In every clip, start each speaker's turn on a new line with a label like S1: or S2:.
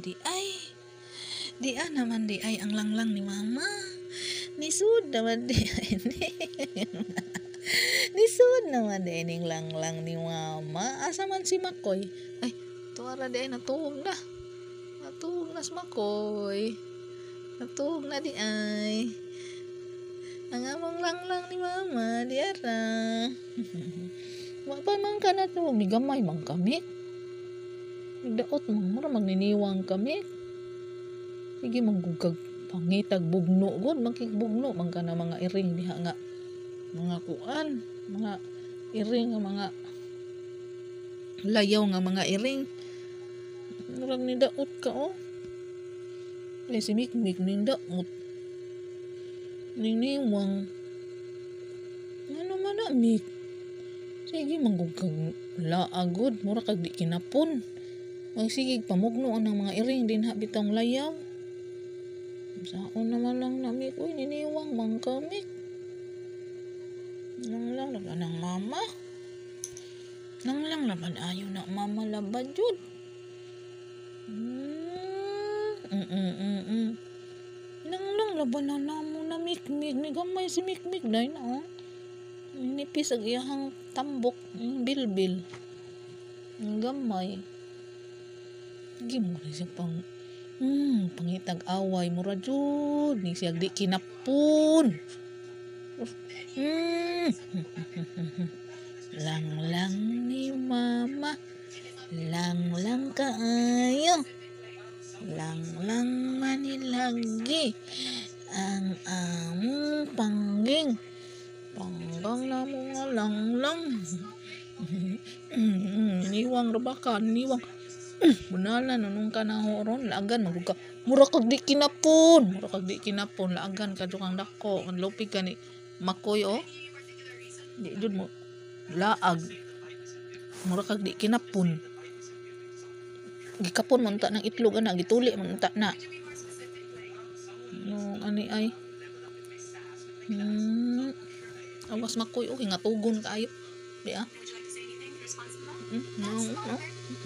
S1: di ay. Di naman di ay ang langlang ni mama. Nisud naman di ay ni. Nisud naman di ay ning langlang ni mama. Asa man si Makoy? Ay, tuwara di ay natuog na. Natuog na si Makoy. Natuog na di ay. Ang among langlang ni mama, di ara. Wapa man ka na to, may gamay man kami. Nagdaot mara magniniwang kami. Sige manggugag pangitag bugno god, makigbugno man ka na mga iring diha nga. Mga kuan, mga iring nga mga layaw nga mga iring. Murag ni daot ka oh. Ay si Mikmik ning daot. Niniwang. Ano man na Mik? Sige manggugag laagod, mura kag di kinapon. Ay sige pamugno ang mga iring din ha bitong layaw. Saon naman lang na Mik, uy niniwang man ka Mik. Nang lang laban ng mama. Nang lang laban ayaw na mama laban jud. Nang lang laban na namo na Mikmik ni gamay si Mikmik dai na oh. Nipis ang iyahang tambok, bilbil. Ang gamay. Gimo na siya pang pangitag away mura jud ni siya di kinapon. Lang ni mama. Lang kaayo. Lang manilagi. Ang among pangging. Panggang na mo nga lang. Niwang rabakan, niwang. Bunala nung ka na horon, laagan magugka. Mura kag di kinapon. Laagan ka kang dako. Ang lupig ka ni Makoy oh. Di jud mo laag. Mura kag di kinapon. Gikapon man ta ng itlog ana, gituli man ta na. No ani ay. Awas Makoy oh, ngatugon kaayo. Di ah.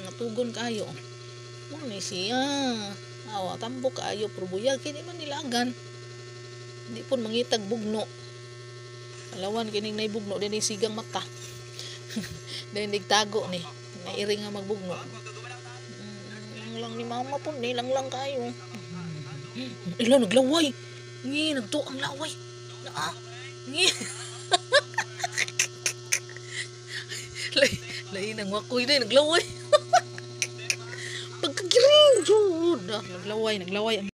S1: Ngatugon kaayo. Mo ni siya. Awa tambok kaayo pero buyag kini man nilagan. Di pun mangitag bugno. Alawan kining nay bugno dinhi sigang mata. Dahil nagtago ni. Nairing nga magbugno. Lang ni mama pun ni lang kayo. Ila naglaway. Ngi nagtuo ang laway. Na ngi. Lain ang Makoy na naglaway. Pagkagiring jud. Naglaway.